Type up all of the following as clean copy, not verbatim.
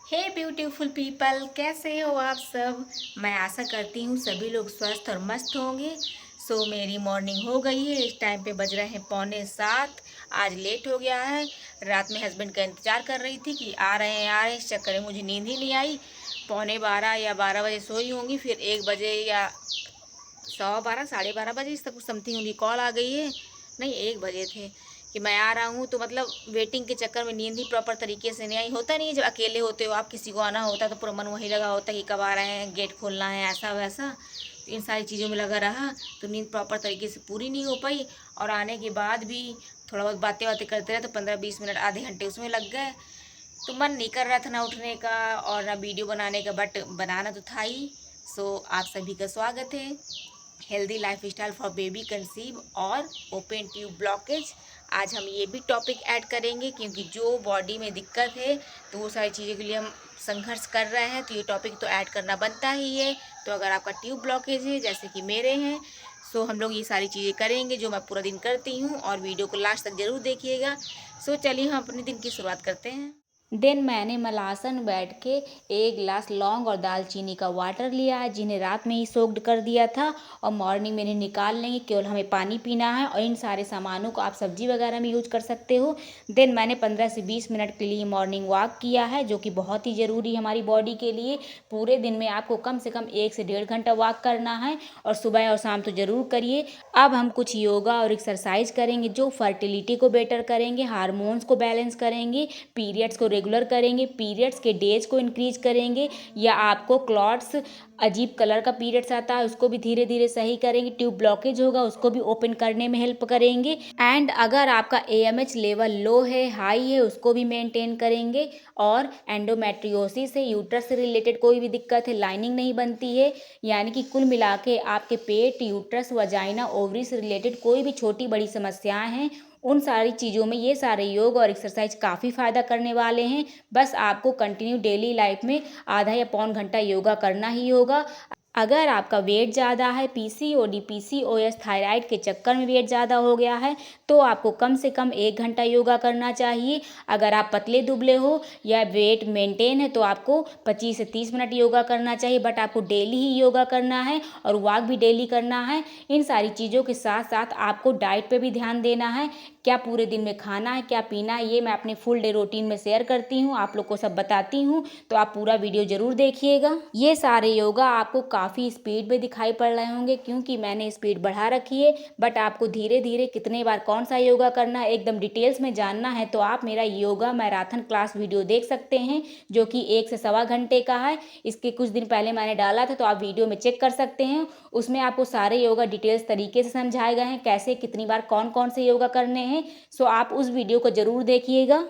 हे beautiful people, कैसे हो आप सब। मैं आशा करती हूँ सभी लोग स्वस्थ और मस्त होंगे। मेरी मॉर्निंग हो गई है। इस टाइम पे बज रहे हैं 6:45। आज लेट हो गया है। रात में हस्बैंड का इंतज़ार कर रही थी कि आ रहे हैं आ रहे हैं। इस चक्कर में मुझे नींद ही नहीं आई। 11:45 या 12 बजे सोई होंगी, फिर 1 बजे या 12:15 12:30 इस तक कुछ समथिंग उनकी कॉल आ गई है। नहीं, 1 बजे थे कि मैं आ रहा हूँ। तो मतलब वेटिंग के चक्कर में नींद ही प्रॉपर तरीके से नहीं आई। होता नहीं है, जब अकेले होते हो आप, किसी को आना होता है तो पूरा मन वहीं लगा होता है कि कब आ रहे हैं, गेट खोलना है, ऐसा वैसा। तो इन सारी चीज़ों में लगा रहा तो नींद प्रॉपर तरीके से पूरी नहीं हो पाई। और आने के बाद भी थोड़ा बहुत बातें बातें करते रहे तो 15-20 मिनट आधे घंटे उसमें लग गए। तो मन नहीं कर रहा था ना उठने का और ना वीडियो बनाने का, बट बनाना तो था ही। आप सभी का स्वागत है healthy life style for baby conceive और ओपन ट्यूब ब्लॉकेज। आज हम ये भी टॉपिक ऐड करेंगे क्योंकि जो बॉडी में दिक्कत है तो वो सारी चीज़ों के लिए हम संघर्ष कर रहे हैं, तो ये टॉपिक तो ऐड करना बनता ही है। तो अगर आपका ट्यूब ब्लॉकेज है जैसे कि मेरे हैं, हम लोग ये सारी चीज़ें करेंगे जो मैं पूरा दिन करती हूँ, और वीडियो को लास्ट तक ज़रूर देखिएगा। चलिए हम अपने दिन की शुरुआत करते हैं। देन मैंने मलासन बैठ के 1 गिलास लौंग और दालचीनी का वाटर लिया है, जिन्हें रात में ही सोक्ड कर दिया था, और मॉर्निंग में इन्हें निकाल लेंगे। केवल हमें पानी पीना है, और इन सारे सामानों को आप सब्जी वगैरह में यूज कर सकते हो। देन मैंने 15 से 20 मिनट के लिए मॉर्निंग वॉक किया है, जो कि बहुत ही ज़रूरी है हमारी बॉडी के लिए। पूरे दिन में आपको कम से कम 1 से 1.5 घंटा वॉक करना है, और सुबह और शाम तो ज़रूर करिए। अब हम कुछ योगा और एक्सरसाइज करेंगे जो फर्टिलिटी को बेटर करेंगे, हार्मोन्स को बैलेंस करेंगे, पीरियड्स को रेगुलर करेंगे, पीरियड्स के डेज को इंक्रीज करेंगे, या आपको क्लॉट्स, अजीब कलर का पीरियड्स आता है उसको भी धीरे धीरे सही करेंगे, ट्यूब ब्लॉकेज होगा उसको भी ओपन करने में हेल्प करेंगे। एंड अगर आपका AMH लेवल लो है, हाई है, उसको भी मेंटेन करेंगे। और एंडोमेट्रियोसिस है, यूट्रस से रिलेटेड कोई भी दिक्कत है, लाइनिंग नहीं बनती है, यानी कि कुल मिला के आपके पेट, यूट्रस, वजाइना, ओवरी से रिलेटेड कोई भी छोटी बड़ी समस्याएं हैं, उन सारी चीज़ों में ये सारे योग और एक्सरसाइज काफ़ी फ़ायदा करने वाले हैं। बस आपको कंटिन्यू डेली लाइफ में आधा या पौन घंटा योगा करना ही होगा। अगर आपका वेट ज़्यादा है, PCOD, PCOS, थायराइड के चक्कर में वेट ज़्यादा हो गया है, तो आपको कम से कम 1 घंटा योगा करना चाहिए। अगर आप पतले दुबले हो या वेट मेंटेन है तो आपको 25 से 30 मिनट योगा करना चाहिए, बट आपको डेली ही योगा करना है और वॉक भी डेली करना है। इन सारी चीज़ों के साथ साथ आपको डाइट पे भी ध्यान देना है, क्या पूरे दिन में खाना है, क्या पीना है, ये मैं अपने फुल डे रूटीन में शेयर करती हूँ, आप लोग को सब बताती हूँ। तो आप पूरा वीडियो ज़रूर देखिएगा। ये सारे योगा आपको काफ़ी स्पीड में दिखाई पड़ रहे होंगे क्योंकि मैंने स्पीड बढ़ा रखी है, बट आपको धीरे धीरे कितने बार कौन सा योगा करना है एकदम डिटेल्स में जानना है तो आप मेरा योगा मैराथन क्लास वीडियो देख सकते हैं, जो कि 1 से सवा घंटे का है। इसके कुछ दिन पहले मैंने डाला था, तो आप वीडियो में चेक कर सकते हैं। उसमें आपको सारे योगा डिटेल्स तरीके से समझाए गए हैं, कैसे कितनी बार कौन कौन से योगा करने हैं। आप उस वीडियो को ज़रूर देखिएगा।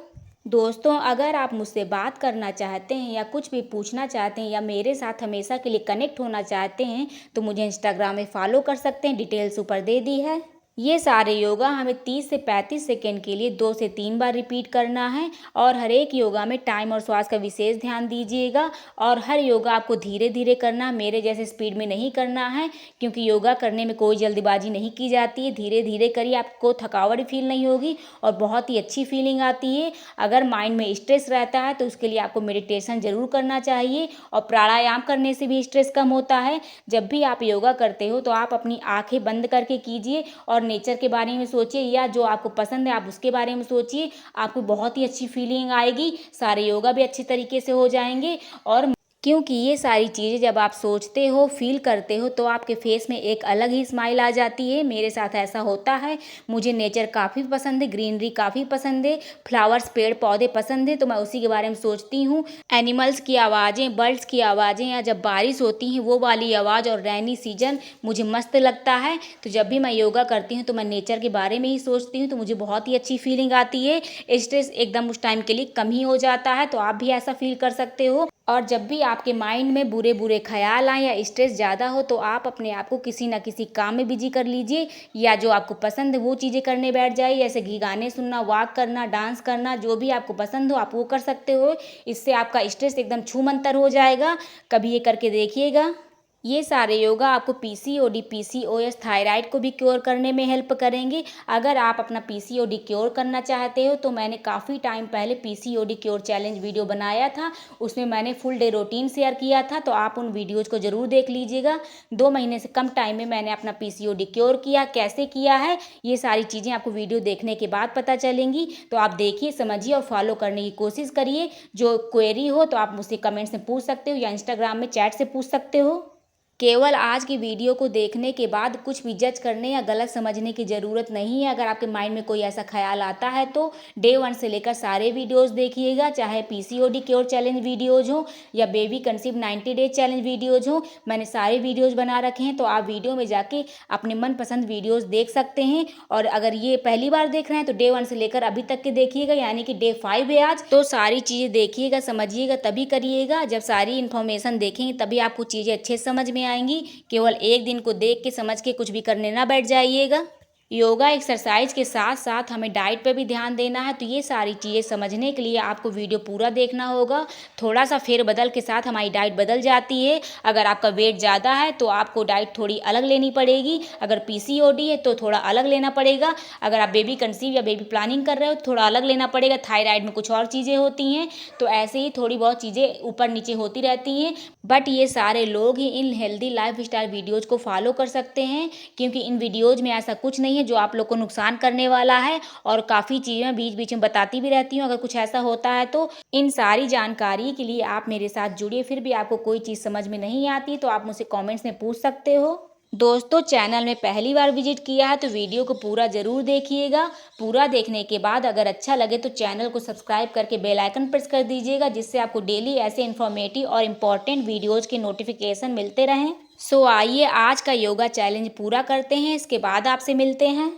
दोस्तों, अगर आप मुझसे बात करना चाहते हैं या कुछ भी पूछना चाहते हैं या मेरे साथ हमेशा के लिए कनेक्ट होना चाहते हैं तो मुझे इंस्टाग्राम में फॉलो कर सकते हैं, डिटेल्स ऊपर दे दी है। ये सारे योगा हमें 30 से 35 सेकेंड के लिए 2 से 3 बार रिपीट करना है, और हर एक योगा में टाइम और श्वास का विशेष ध्यान दीजिएगा। और हर योगा आपको धीरे धीरे करना है, मेरे जैसे स्पीड में नहीं करना है, क्योंकि योगा करने में कोई जल्दबाजी नहीं की जाती है। धीरे धीरे करिए, आपको थकावट फील नहीं होगी और बहुत ही अच्छी फीलिंग आती है। अगर माइंड में स्ट्रेस रहता है तो उसके लिए आपको मेडिटेशन ज़रूर करना चाहिए, और प्राणायाम करने से भी स्ट्रेस कम होता है। जब भी आप योगा करते हो तो आप अपनी आंखें बंद करके कीजिए और नेचर के बारे में सोचिए, या जो आपको पसंद है आप उसके बारे में सोचिए। आपको बहुत ही अच्छी फीलिंग आएगी, सारे योगा भी अच्छी तरीके से हो जाएंगे। और क्योंकि ये सारी चीज़ें जब आप सोचते हो, फील करते हो, तो आपके फेस में एक अलग ही स्माइल आ जाती है। मेरे साथ ऐसा होता है। मुझे नेचर काफ़ी पसंद है, ग्रीनरी काफ़ी पसंद है, फ्लावर्स, पेड़ पौधे पसंद है, तो मैं उसी के बारे में सोचती हूँ। एनिमल्स की आवाज़ें, बर्ड्स की आवाज़ें, या जब बारिश होती हैं वो वाली आवाज़, और रेनी सीजन मुझे मस्त लगता है। तो जब भी मैं योगा करती हूँ तो मैं नेचर के बारे में ही सोचती हूँ, तो मुझे बहुत ही अच्छी फीलिंग आती है। स्ट्रेस एकदम उस टाइम के लिए कम ही हो जाता है, तो आप भी ऐसा फील कर सकते हो। और जब भी आपके माइंड में बुरे बुरे ख्याल आए या स्ट्रेस ज़्यादा हो तो आप अपने आप को किसी ना किसी काम में बिजी कर लीजिए, या जो आपको पसंद है वो चीज़ें करने बैठ जाइए, जैसे कि गाने सुनना, वॉक करना, डांस करना, जो भी आपको पसंद हो आप वो कर सकते हो। इससे आपका स्ट्रेस एकदम छूमंतर हो जाएगा। कभी ये करके देखिएगा। ये सारे योगा आपको पीसीओडी, पीसीओएस, थायराइड को भी क्योर करने में हेल्प करेंगे। अगर आप अपना पीसीओडी क्योर करना चाहते हो तो मैंने काफ़ी टाइम पहले पीसीओडी क्योर चैलेंज वीडियो बनाया था, उसमें मैंने फुल डे रूटीन शेयर किया था, तो आप उन वीडियोज़ को ज़रूर देख लीजिएगा। 2 महीने से कम टाइम में मैंने अपना पीसीओडी क्योर किया, कैसे किया है ये सारी चीज़ें आपको वीडियो देखने के बाद पता चलेंगी। तो आप देखिए, समझिए और फॉलो करने की कोशिश करिए। जो क्वेरी हो तो आप मुझसे कमेंट्स में पूछ सकते हो या इंस्टाग्राम में चैट से पूछ सकते हो। केवल आज की वीडियो को देखने के बाद कुछ भी जज करने या गलत समझने की ज़रूरत नहीं है। अगर आपके माइंड में कोई ऐसा ख्याल आता है तो डे 1 से लेकर सारे वीडियोस देखिएगा, चाहे पीसीओडी क्योर चैलेंज वीडियोज़ हो या baby conceive 90 days challenge videos हो। मैंने सारे वीडियोस बना रखे हैं, तो आप वीडियो में जाके अपने मनपसंद वीडियोस देख सकते हैं। और अगर ये पहली बार देख रहे हैं तो डे 1 से लेकर अभी तक के देखिएगा, यानी कि डे 5 है आज। तो सारी चीज़ें देखिएगा, समझिएगा, तभी करिएगा। जब सारी इन्फॉर्मेशन देखेंगे तभी आपको चीज़ें अच्छे समझ में आएंगी। केवल एक दिन को देख के समझ के कुछ भी करने ना बैठ जाइएगा। योगा एक्सरसाइज के साथ साथ हमें डाइट पे भी ध्यान देना है, तो ये सारी चीज़ें समझने के लिए आपको वीडियो पूरा देखना होगा। थोड़ा सा फेरबदल के साथ हमारी डाइट बदल जाती है। अगर आपका वेट ज़्यादा है तो आपको डाइट थोड़ी अलग लेनी पड़ेगी। अगर पीसीओडी है तो थोड़ा अलग लेना पड़ेगा। अगर आप बेबी कंसीव या बेबी प्लानिंग कर रहे हो तो थोड़ा अलग लेना पड़ेगा। थायराइड में कुछ और चीज़ें होती हैं, तो ऐसे ही थोड़ी बहुत चीज़ें ऊपर नीचे होती रहती हैं। बट ये सारे लोग ही इन हेल्दी लाइफ स्टाइल वीडियोज़ को फॉलो कर सकते हैं, क्योंकि इन वीडियोज़ में ऐसा कुछ नहीं है जो आप लोग को नुकसान करने वाला है। और काफ़ी चीज़ें बीच बीच में बताती भी रहती हूँ, अगर कुछ ऐसा होता है तो। इन सारी जानकारी के लिए आप मेरे साथ जुड़िए। फिर भी आपको कोई चीज़ समझ में नहीं आती तो आप मुझसे कमेंट्स में पूछ सकते हो। दोस्तों, चैनल में पहली बार विजिट किया है तो वीडियो को पूरा ज़रूर देखिएगा। पूरा देखने के बाद अगर अच्छा लगे तो चैनल को सब्सक्राइब करके बेल आइकन प्रेस कर दीजिएगा, जिससे आपको डेली ऐसे इन्फॉर्मेटिव और इम्पॉर्टेंट वीडियोज़ के नोटिफिकेशन मिलते रहें। सो आइए आज का योगा चैलेंज पूरा करते हैं, इसके बाद आपसे मिलते हैं।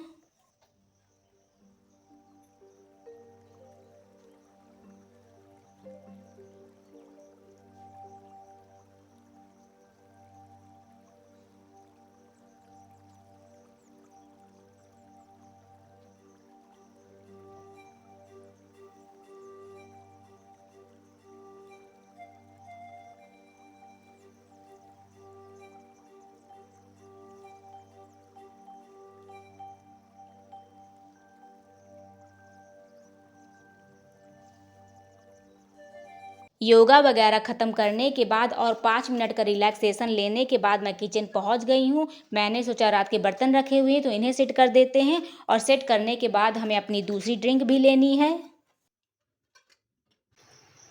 योगा वगैरह ख़त्म करने के बाद और 5 मिनट का रिलैक्सेशन लेने के बाद मैं किचन पहुंच गई हूं। मैंने सोचा रात के बर्तन रखे हुए हैं तो इन्हें सेट कर देते हैं, और सेट करने के बाद हमें अपनी दूसरी ड्रिंक भी लेनी है।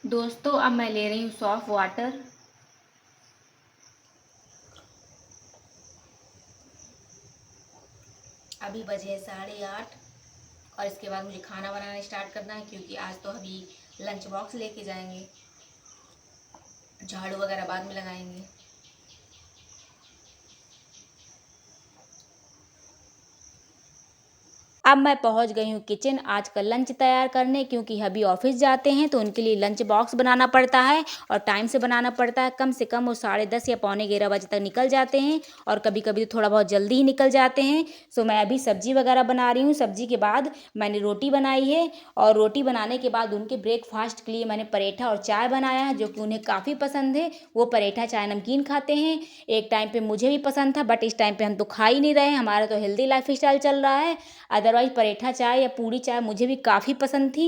दोस्तों, अब मैं ले रही हूँ सॉफ्ट वाटर। अभी बजे है 8:30, और इसके बाद मुझे खाना बनाना स्टार्ट करना है, क्योंकि आज तो अभी लंच बॉक्स लेके जाएंगे। झाड़ू वगैरह बाद में लगाएंगे। अब मैं पहुंच गई हूँ किचन आज का लंच तैयार करने, क्योंकि अभी ऑफिस जाते हैं तो उनके लिए लंच बॉक्स बनाना पड़ता है, और टाइम से बनाना पड़ता है। कम से कम वो 10:30 या 11:45 बजे तक निकल जाते हैं, और कभी कभी तो थोड़ा बहुत जल्दी ही निकल जाते हैं। सो मैं अभी सब्जी वगैरह बना रही हूँ। सब्जी के बाद मैंने रोटी बनाई है, और रोटी बनाने के बाद उनके ब्रेकफास्ट के लिए मैंने पराठा और चाय बनाया है, जो कि उन्हें काफ़ी पसंद है। वो पराठा चाय नमकीन खाते हैं। एक टाइम पे मुझे भी पसंद था, बट इस टाइम पे हम तो खा ही नहीं रहे हैं, हमारा तो हेल्दी लाइफ स्टाइल चल रहा है। अदरवाइज पराठा चाय या पूरी चाय मुझे भी काफ़ी पसंद थी।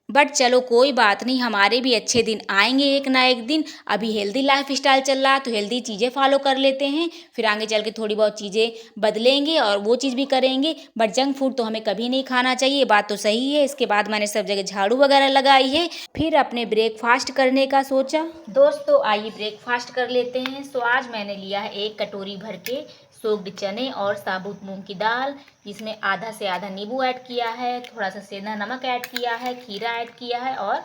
बट चलो कोई बात नहीं, हमारे भी अच्छे दिन आएंगे एक ना एक दिन। अभी हेल्दी लाइफ स्टाइल चल रहा है तो हेल्दी चीज़ें फॉलो कर लेते हैं, फिर आगे चल के थोड़ी बहुत चीज़ें बदलेंगे और वो चीज़ भी करेंगे। बट जंक फूड तो हमें कभी नहीं खाना चाहिए, ये बात तो सही है। इसके बाद मैंने सब जगह झाड़ू वगैरह लगाई है, फिर अपने ब्रेकफास्ट करने का सोचा। दोस्तों, आइए ब्रेकफास्ट कर लेते हैं। सो आज मैंने लिया है 1 कटोरी भर के सोक्ड चने और साबुत मूंग की दाल, जिसमें आधा से आधा नींबू ऐड किया है, थोड़ा सा सेंधा नमक ऐड किया है, खीरा ऐड किया है, और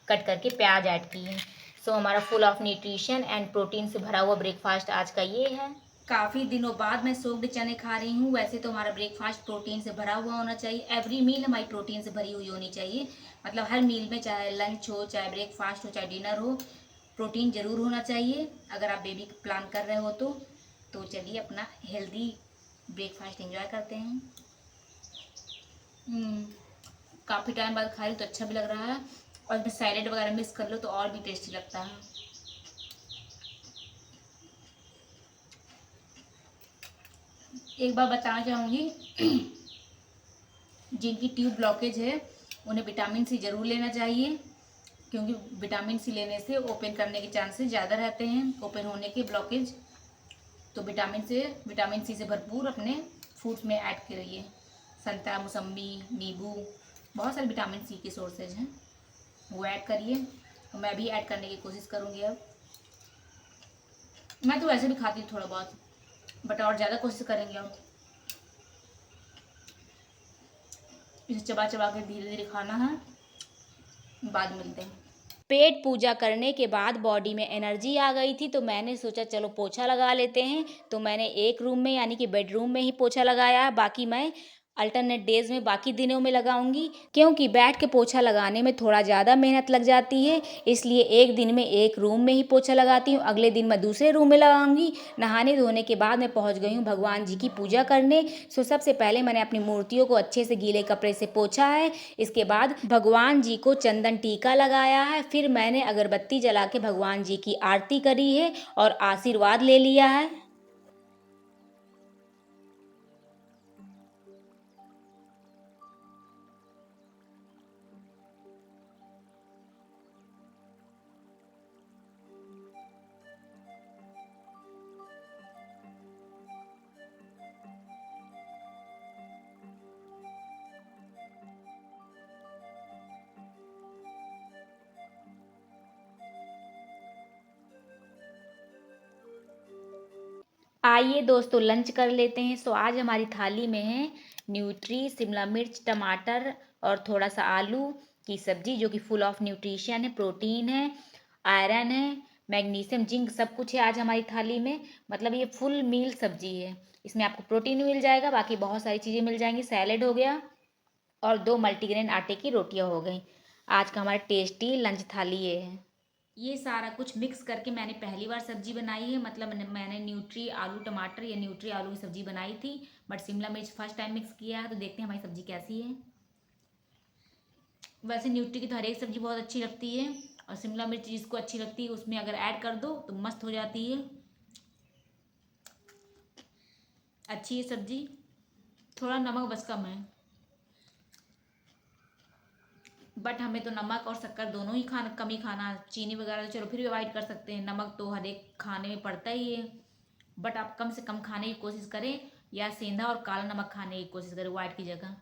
कट करके प्याज ऐड की है। सो हमारा full of nutrition and protein से भरा हुआ ब्रेकफास्ट आज का ये है। काफ़ी दिनों बाद मैं सोक्ड चने खा रही हूँ। वैसे तो हमारा ब्रेकफास्ट प्रोटीन से भरा हुआ होना चाहिए, एवरी मील हमारी प्रोटीन से भरी हुई होनी चाहिए। मतलब हर मील में, चाहे लंच हो, चाहे ब्रेकफास्ट हो, चाहे डिनर हो, प्रोटीन ज़रूर होना चाहिए, अगर आप बेबी प्लान कर रहे हो तो चलिए अपना हेल्दी ब्रेकफास्ट एंजॉय करते हैं। काफ़ी टाइम बाद खा रही तो अच्छा भी लग रहा है, और इसमें सैलेड वगैरह मिक्स कर लो तो और भी टेस्टी लगता है। एक बार बताना चाहूँगी जिनकी ट्यूब ब्लॉकेज है उन्हें विटामिन सी ज़रूर लेना चाहिए, क्योंकि विटामिन सी लेने से ओपन करने के चांसेस ज़्यादा रहते हैं, ओपन होने के ब्लॉकेज। तो विटामिन सी से भरपूर अपने फूड्स में ऐड करिए। संतरा, मौसम्बी, नींबू, बहुत सारे विटामिन सी के सोर्सेज हैं, वो ऐड करिए। और मैं भी ऐड करने की कोशिश करूँगी। अब मैं तो वैसे भी खाती हूँ थोड़ा बहुत, बट और ज़्यादा कोशिश करेंगे अब इसे चबा चबा के धीरे धीरे खाना है। बाद में मिलते हैं। पेट पूजा करने के बाद बॉडी में एनर्जी आ गई थी, तो मैंने सोचा चलो पोछा लगा लेते हैं। तो मैंने एक रूम में यानी कि बेडरूम में ही पोछा लगाया है, बाकी मैं अल्टरनेट डेज में बाकी दिनों में लगाऊंगी, क्योंकि बैठ के पोछा लगाने में थोड़ा ज़्यादा मेहनत लग जाती है। इसलिए एक दिन में एक रूम में ही पोछा लगाती हूँ, अगले दिन मैं दूसरे रूम में लगाऊंगी। नहाने धोने के बाद मैं पहुँच गई हूँ भगवान जी की पूजा करने। सो सबसे पहले मैंने अपनी मूर्तियों को अच्छे से गीले कपड़े से पोछा है। इसके बाद भगवान जी को चंदन टीका लगाया है। फिर मैंने अगरबत्ती जला के भगवान जी की आरती करी है और आशीर्वाद ले लिया है। आइए दोस्तों लंच कर लेते हैं। सो आज हमारी थाली में है न्यूट्री, शिमला मिर्च, टमाटर और थोड़ा सा आलू की सब्जी, जो कि फुल ऑफ न्यूट्रिशन है, प्रोटीन है, आयरन है, मैग्नीशियम, जिंक, सब कुछ है आज हमारी थाली में। मतलब ये फुल मील सब्जी है। इसमें आपको प्रोटीन मिल जाएगा, बाकी बहुत सारी चीज़ें मिल जाएंगी। सैलेड हो गया और 2 मल्टीग्रेन आटे की रोटियां हो गई। आज का हमारा टेस्टी लंच थाली ये है। ये सारा कुछ मिक्स करके मैंने पहली बार सब्जी बनाई है। मतलब मैंने न्यूट्री आलू टमाटर या न्यूट्री आलू की सब्जी बनाई थी, बट शिमला मिर्च फर्स्ट टाइम मिक्स किया है। तो देखते हैं हमारी सब्जी कैसी है। वैसे न्यूट्री की तो हर एक सब्जी बहुत अच्छी लगती है, और शिमला मिर्च जिसको अच्छी लगती है उसमें अगर ऐड कर दो तो मस्त हो जाती है। अच्छी है सब्जी, थोड़ा नमक बस कम है, बट हमें तो नमक और शक्कर दोनों ही खाना कम ही खाना। चीनी वगैरह तो चलो फिर भी अवॉइड कर सकते हैं, नमक तो हर एक खाने में पड़ता ही है। बट आप कम से कम खाने की कोशिश करें, या सेंधा और काला नमक खाने की कोशिश करें व्हाइट की जगह।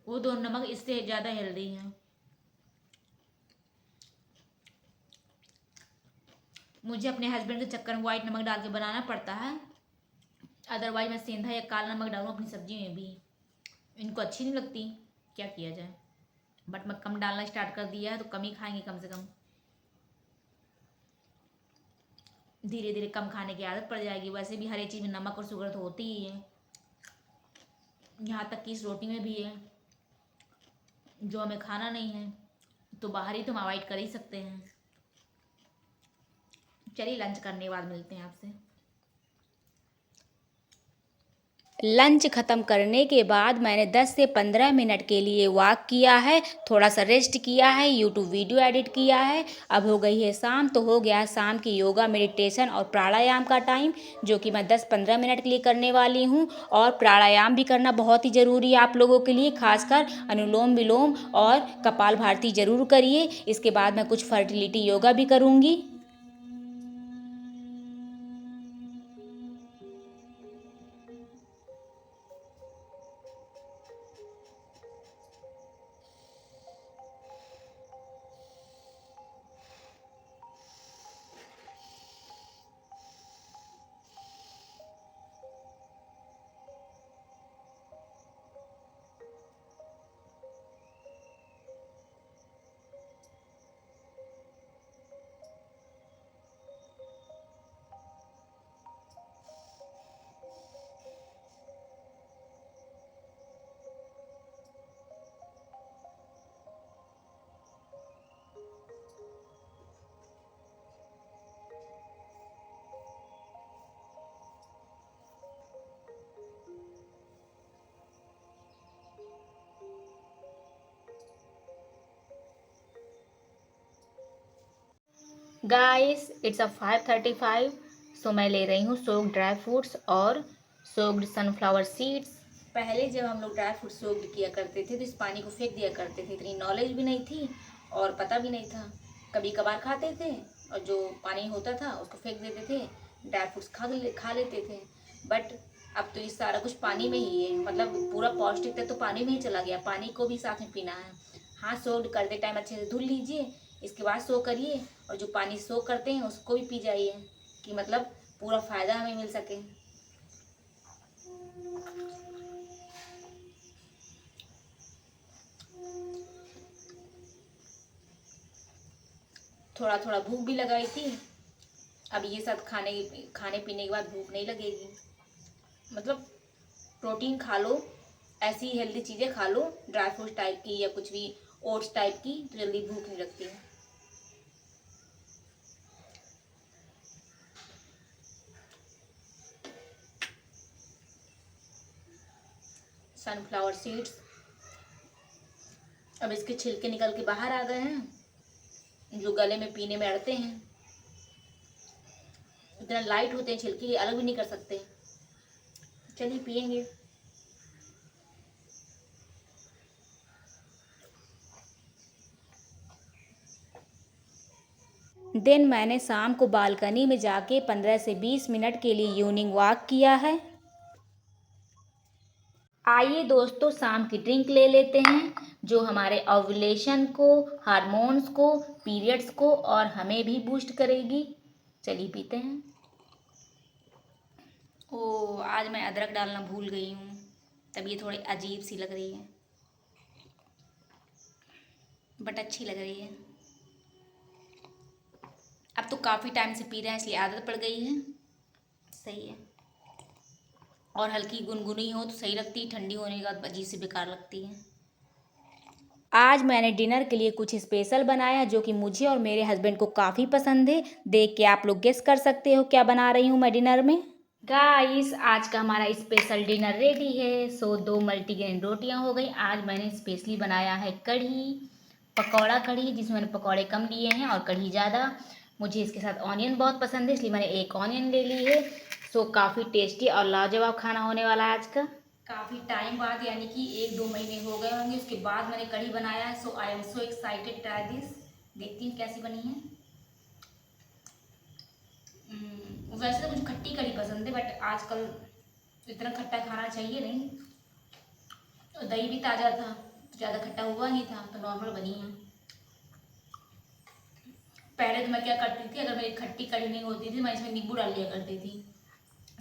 वो दोनों नमक इससे ज़्यादा हेल्दी हैं। मुझे अपने हस्बैंड के चक्कर में व्हाइट नमक डाल के बनाना पड़ता है, अदरवाइज मैं सेंधा या काला नमक डालूँ अपनी सब्जी में भी, इनको अच्छी नहीं लगती, क्या किया जाए। बट मैं कम डालना स्टार्ट कर दिया है, तो कम ही खाएंगे कम से कम। धीरे धीरे कम खाने की आदत पड़ जाएगी। वैसे भी हर एक चीज़ में नमक और शुगर तो होती ही है, यहाँ तक कि इस रोटी में भी है। जो हमें खाना नहीं है तो बाहर ही तो हम अवॉइड कर ही सकते हैं। चलिए लंच करने के बाद मिलते हैं आपसे। लंच ख़त्म करने के बाद मैंने 10 से 15 मिनट के लिए वॉक किया है, थोड़ा सा रेस्ट किया है, यूट्यूब वीडियो एडिट किया है। अब हो गई है शाम, तो हो गया है शाम की योगा, मेडिटेशन और प्राणायाम का टाइम, जो कि मैं 10-15 मिनट के लिए करने वाली हूँ। और प्राणायाम भी करना बहुत ही ज़रूरी है आप लोगों के लिए, खासकर अनुलोम विलोम और कपालभाति ज़रूर करिए। इसके बाद मैं कुछ फर्टिलिटी योगा भी करूँगी। Guys it's a 5:35। सो मैं ले रही हूँ सोक ड्राई फ्रूट्स और सोक्ड सनफ्लावर सीड्स। पहले जब हम लोग ड्राई फ्रूट सोक्ड किया करते थे तो इस पानी को फेंक दिया करते थे, इतनी नॉलेज भी नहीं थी और पता भी नहीं था। कभी कभार खाते थे और जो पानी होता था उसको फेंक देते थे, ड्राई फ्रूट्स खा लेते थे। बट अब तो ये सारा कुछ पानी में ही है, मतलब पूरा पौष्टिक तत्व तो पानी में ही चला गया, पानी को भी साथ में पीना है। हाँ, सोक्ड करते टाइम अच्छे से धुल लीजिए, इसके बाद सो करिए और जो पानी सोक करते हैं उसको भी पी जाइए कि मतलब पूरा फ़ायदा हमें मिल सके। थोड़ा थोड़ा भूख भी लगाई थी, अब ये सब खाने पीने के बाद भूख नहीं लगेगी। मतलब प्रोटीन खा लो, ऐसी हेल्दी चीज़ें खा लो, ड्राई फ्रूट टाइप की या कुछ भी ओट्स टाइप की, तो जल्दी भूख नहीं लगती है। सनफ्लावर सीड्स अब इसके छिलके निकल के बाहर आ गए हैं, जो गले में पीने में अड़ते हैं। इतना लाइट होते हैं छिलके, अलग भी नहीं कर सकते। चलिए पियेंगे। देन मैंने शाम को बालकनी में जाके 15 से 20 मिनट के लिए इवनिंग वॉक किया है। आइए दोस्तों, शाम की ड्रिंक ले लेते हैं जो हमारे ओव्यूलेशन को, हार्मोन्स को, पीरियड्स को और हमें भी बूस्ट करेगी। चलिए पीते हैं। ओह, आज मैं अदरक डालना भूल गई हूँ, तब ये थोड़ी अजीब सी लग रही है, बट अच्छी लग रही है। अब तो काफ़ी टाइम से पी रहे हैं इसलिए आदत पड़ गई है। सही है। और हल्की गुनगुनी हो तो सही लगती है, ठंडी होने के बाद अजीब सी बेकार लगती है। आज मैंने डिनर के लिए कुछ स्पेशल बनाया जो कि मुझे और मेरे हस्बैंड को काफ़ी पसंद है। देख के आप लोग गेस कर सकते हो क्या बना रही हूँ मैं डिनर में। गाइस, आज का हमारा स्पेशल डिनर रेडी है। सो 2 मल्टीग्रेन रोटियां हो गई। आज मैंने स्पेशली बनाया है कढ़ी, पकौड़ा कढ़ी, जिसमें मैंने पकौड़े कम लिए हैं और कढ़ी ज़्यादा। मुझे इसके साथ ऑनियन बहुत पसंद है इसलिए मैंने 1 ऑनियन ले ली है। सो काफ़ी टेस्टी और लाजवाब खाना होने वाला है आज का। काफ़ी टाइम बाद, यानी कि 1-2 महीने हो गए होंगे उसके बाद मैंने कढ़ी बनाया है। So I am so excited try this. देखती हूँ कैसी बनी है। वैसे तो मुझे खट्टी कढ़ी पसंद है, बट आजकल इतना खट्टा खाना चाहिए नहीं। और दही भी ताज़ा था, ज़्यादा खट्टा हुआ नहीं था, तो नॉर्मल बनी है। पहले तो मैं क्या करती थी, अगर मेरी खट्टी कढ़ी नहीं होती थी मैं इसमें नींबू डाल लिया करती थी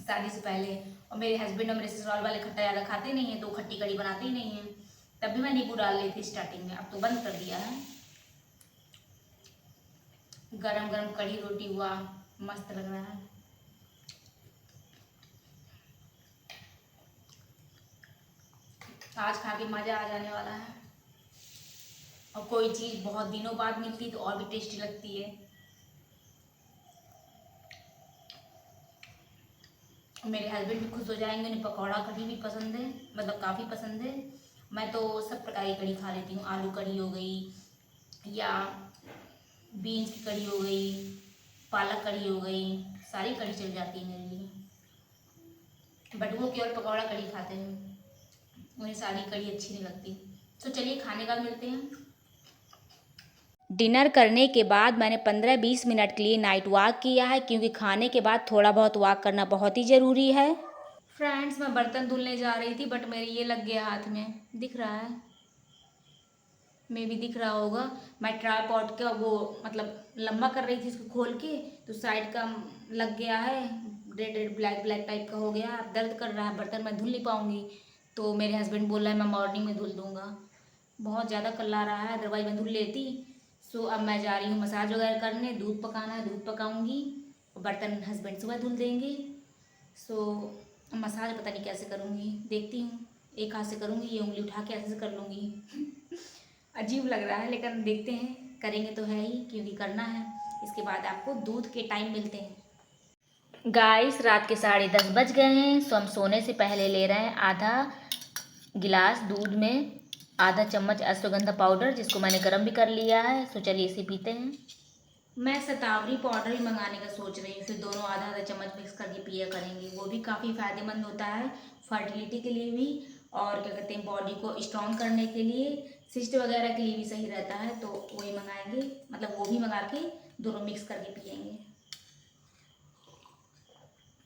शादी से पहले। और मेरे हस्बैंड और मेरे ससुराल वाले खट्टा ज़्यादा खाते नहीं हैं तो खट्टी कढ़ी बनाते ही नहीं हैं, तब भी मैं नींबू डाल लेती थी स्टार्टिंग में। अब तो बंद कर दिया है। गरम गरम कढ़ी रोटी हुआ, मस्त लग रहा है। आज खा के मज़ा आ जाने वाला है। और कोई चीज़ बहुत दिनों बाद मिलती तो और भी टेस्टी लगती है। मेरे हस्बैंड भी खुश हो जाएंगे, उन्हें पकौड़ा कढ़ी भी पसंद है, मतलब काफ़ी पसंद है। मैं तो सब प्रकार की कढ़ी खा लेती हूँ। आलू कढ़ी हो गई या बीन्स की कढ़ी हो गई, पालक कढ़ी हो गई, सारी कढ़ी चल जाती है मेरे लिए। बट वो केवल पकौड़ा कढ़ी खाते हैं, उन्हें सारी कढ़ी अच्छी नहीं लगती। तो चलिए खाने का मिलते हैं। डिनर करने के बाद मैंने 15-20 मिनट के लिए नाइट वॉक किया है, क्योंकि खाने के बाद थोड़ा बहुत वॉक करना बहुत ही ज़रूरी है। फ्रेंड्स, मैं बर्तन धुलने जा रही थी बट मेरे ये लग गया हाथ में, दिख रहा है, मे भी दिख रहा होगा। मैं ट्राइपॉड का वो मतलब लंबा कर रही थी इसको खोल के, तो साइड का लग गया है, red red black black type का हो गया, अब दर्द कर रहा है, बर्तन मैं धुल नहीं पाऊँगी। तो मेरे हस्बैंड बोल रहा है मैं मॉर्निंग में धुल दूँगा, बहुत ज़्यादा कल्ला रहा है, अदरवाइज मैं धुल लेती। सो अब मैं जा रही हूँ मसाज वगैरह करने, दूध पकाना है, दूध पकाऊँगी और बर्तन हस्बैंड सुबह धुल देंगे। सो मसाज पता नहीं कैसे करूँगी, देखती हूँ। एक हाथ से करूँगी, ये उंगली उठा के ऐसे से कर लूँगी अजीब लग रहा है लेकिन देखते हैं, करेंगे तो है ही क्योंकि करना है। इसके बाद आपको दूध के टाइम मिलते हैं। गाइस, रात के 10:30 बज गए हैं। सो हम सोने से पहले ले रहे हैं आधा गिलास दूध में आधा चम्मच अश्वगंधा पाउडर, जिसको मैंने गर्म भी कर लिया है। सो चलिए इसे पीते हैं। मैं शतावरी पाउडर भी मंगाने का सोच रही हूँ, फिर दोनों आधा आधा चम्मच मिक्स करके पिया करेंगे। वो भी काफ़ी फ़ायदेमंद होता है फर्टिलिटी के लिए भी, और क्या कहते हैं बॉडी को स्ट्रॉन्ग करने के लिए, सिस्ट वगैरह के लिए भी सही रहता है। तो वही मंगाएंगे, मतलब वो भी मंगा के दोनों मिक्स करके पियेंगे।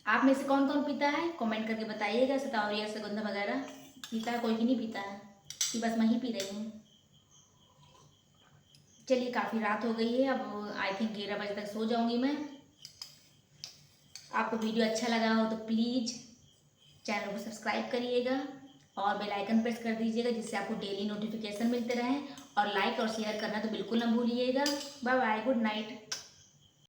आप में से कौन कौन पीता है कमेंट करके बताइएगा। शतावरी या सुगंधा वगैरह पीता है कोई कि नहीं पीता है, कि बस मैं ही पी रही हूँ। चलिए काफ़ी रात हो गई है, अब आई थिंक 11 बजे तक सो जाऊंगी मैं। आपको वीडियो अच्छा लगा हो तो प्लीज़ चैनल को सब्सक्राइब करिएगा और बेल आइकन प्रेस कर दीजिएगा, जिससे आपको डेली नोटिफिकेशन मिलते रहें। और लाइक और शेयर करना तो बिल्कुल ना भूलिएगा। Bye bye, good night.